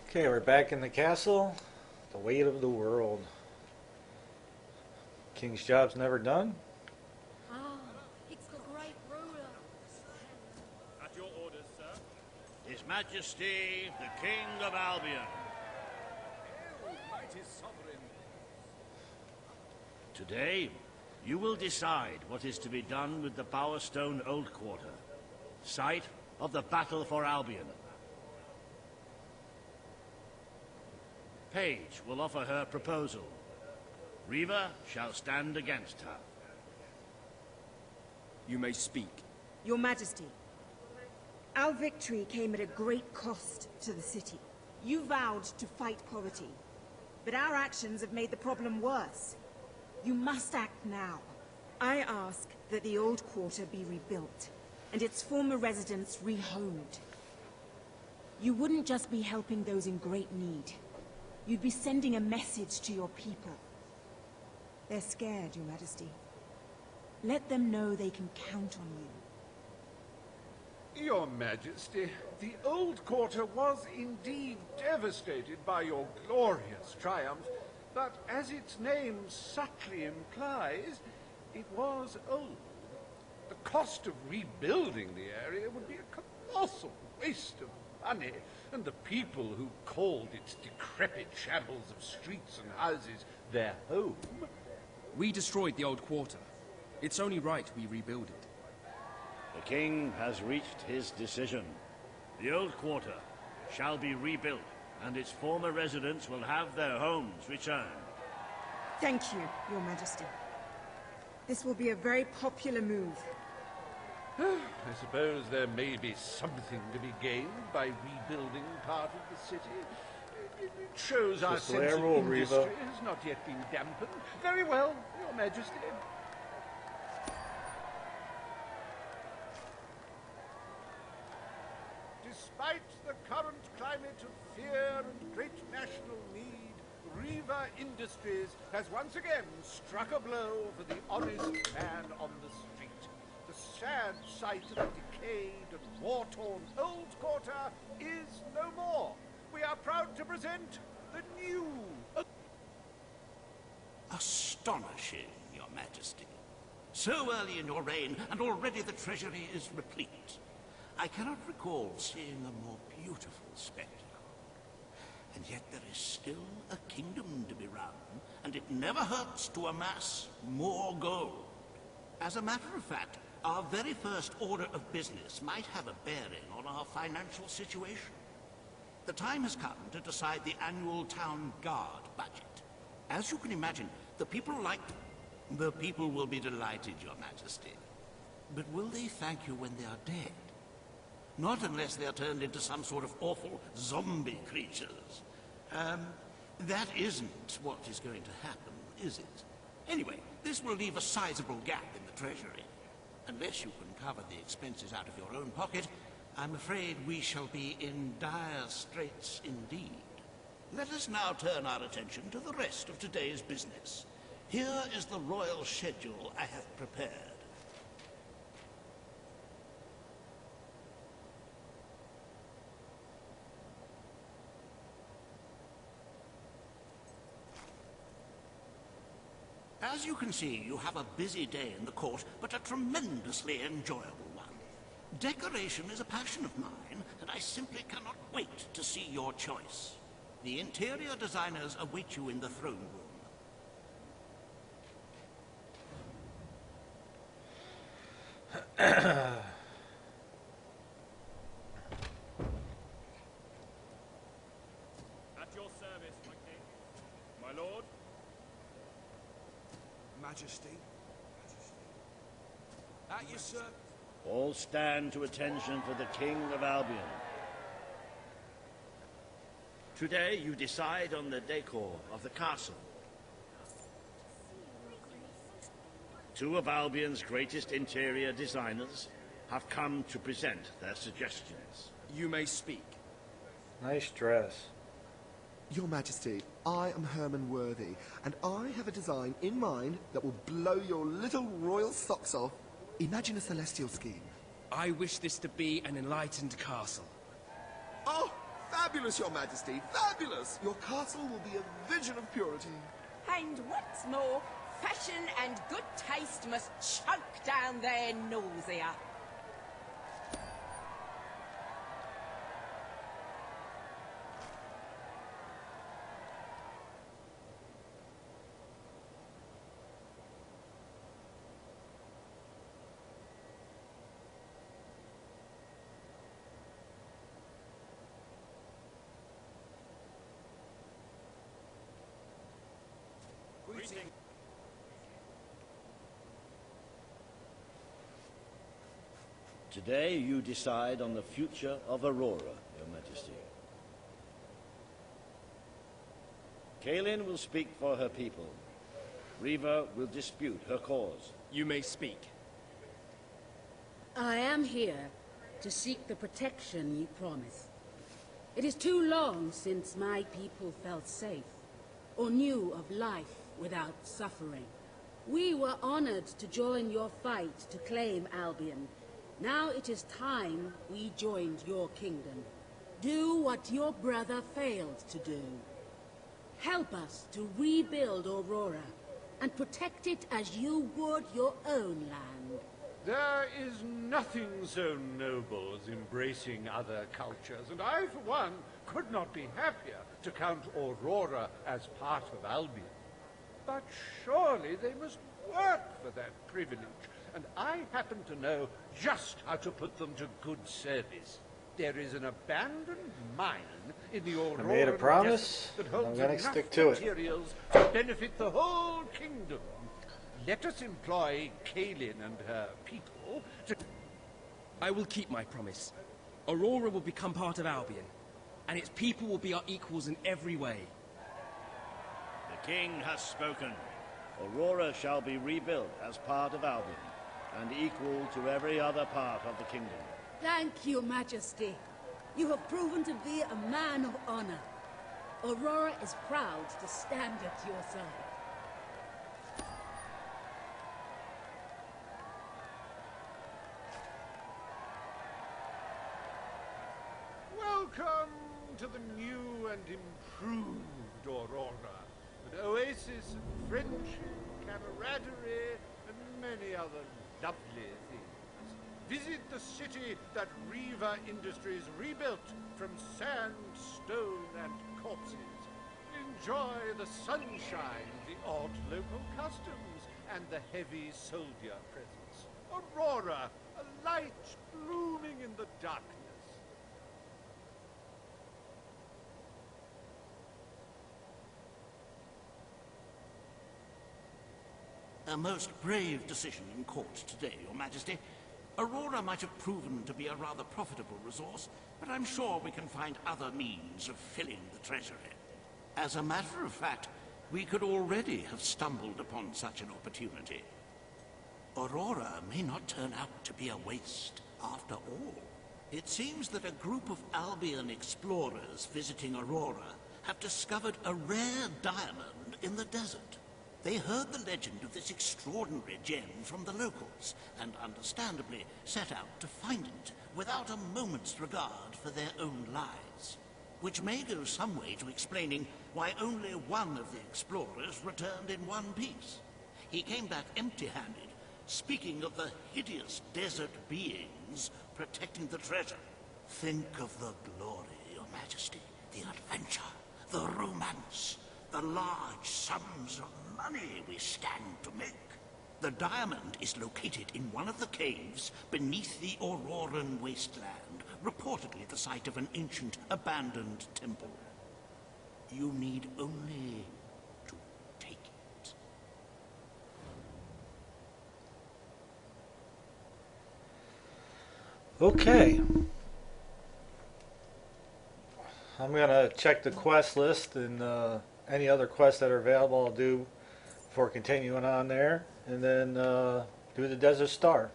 Okay, we're back in the castle. The weight of the world. King's job's never done. Ah, it's the great ruler. At your orders, sir. His Majesty, the King of Albion. Hail, mighty sovereign. Today, you will decide what is to be done with the Bowerstone Old Quarter, site of the Battle for Albion. Paige will offer her proposal. Reva shall stand against her. You may speak. Your Majesty, our victory came at a great cost to the city. You vowed to fight poverty, but our actions have made the problem worse. You must act now. I ask that the old quarter be rebuilt, and its former residents rehomed. You wouldn't just be helping those in great need. You'd be sending a message to your people. They're scared, Your Majesty. Let them know they can count on you. Your Majesty, the old quarter was indeed devastated by your glorious triumph, but as its name subtly implies, it was old. The cost of rebuilding the area would be a colossal waste of money, and the people who called its decrepit shambles of streets and houses their home. We destroyed the old quarter. It's only right we rebuild it. The King has reached his decision. The Old Quarter shall be rebuilt, and its former residents will have their homes returned. Thank you, Your Majesty. This will be a very popular move. I suppose there may be something to be gained by rebuilding part of the city. It shows our Just the way sense I of roll, industry Reva. has not yet been dampened. Very well, Your Majesty. Despite the current climate of fear and great national need, Riva Industries has once again struck a blow for the honest man on the street. The sad sight of a decayed and war-torn old quarter is no more. We are proud to present the new... Astonishing, Your Majesty. So early in your reign, and already the treasury is replete. I cannot recall seeing a more beautiful spectacle. And yet there is still a kingdom to be run, and it never hurts to amass more gold. As a matter of fact, our very first order of business might have a bearing on our financial situation. The time has come to decide the annual town guard budget. As you can imagine, the people will be delighted, Your Majesty. But will they thank you when they are dead? Not unless they are turned into some sort of awful zombie creatures. That isn't what is going to happen, is it? Anyway, this will leave a sizable gap in the treasury. Unless you can cover the expenses out of your own pocket, I'm afraid we shall be in dire straits indeed. Let us now turn our attention to the rest of today's business. Here is the royal schedule I have prepared. As you can see, you have a busy day in the court, but a tremendously enjoyable one. Decoration is a passion of mine, and I simply cannot wait to see your choice. The interior designers await you in the throne room. At your service, my king. My lord. Majesty. At your service. All stand to attention for the King of Albion. Today you decide on the decor of the castle. Two of Albion's greatest interior designers have come to present their suggestions. You may speak. Nice dress. Your Majesty, I am Herman Worthy, and I have a design in mind that will blow your little royal socks off. Imagine a celestial scheme. I wish this to be an enlightened castle. Oh, Fabulous, Your Majesty, fabulous! Your castle will be a vision of purity. And what's more, fashion and good taste must choke down their nausea. Today you decide on the future of Aurora, Your Majesty. Kaelin will speak for her people. Riva will dispute her cause. You may speak. I am here to seek the protection you promise. It is too long since my people felt safe, or knew of life without suffering. We were honored to join your fight to claim Albion. Now it is time we joined your kingdom. Do what your brother failed to do. Help us to rebuild Aurora, and protect it as you would your own land. There is nothing so noble as embracing other cultures, and I, for one, could not be happier to count Aurora as part of Albion. But surely they must work for that privilege, and I happen to know just how to put them to good service. There is an abandoned mine in the Aurora I made a promise, that and holds I'm going to enough stick to it. materials to benefit the whole kingdom. Let us employ Kaelin and her people to... I will keep my promise. Aurora will become part of Albion, and its people will be our equals in every way. The king has spoken. Aurora shall be rebuilt as part of Albion, and equal to every other part of the kingdom. Thank you, Majesty. You have proven to be a man of honor. Aurora is proud to stand at your side. Welcome to the new and improved Aurora, an oasis of friendship, camaraderie, and many other lovely things. Visit the city that Riva Industries rebuilt from sand, stone, and corpses. Enjoy the sunshine, the odd local customs, and the heavy soldier presence. Aurora, a light blooming in the darkness. A most brave decision in court today, Your Majesty. Aurora might have proven to be a rather profitable resource, but I'm sure we can find other means of filling the treasury. As a matter of fact, we could already have stumbled upon such an opportunity. Aurora may not turn out to be a waste after all. It seems that a group of Albion explorers visiting Aurora have discovered a rare diamond in the desert. They heard the legend of this extraordinary gem from the locals, and understandably set out to find it without a moment's regard for their own lives. Which may go some way to explaining why only one of the explorers returned in one piece. He came back empty-handed, speaking of the hideous desert beings protecting the treasure. Think of the glory, Your Majesty, the adventure, the romance, the large sums of money we stand to make. The diamond is located in one of the caves beneath the Auroran wasteland, reportedly the site of an ancient, abandoned temple. You need only to take it. Okay. I'm going to check the quest list, and any other quests that are available I'll do before continuing on there, and then do the Desert Star.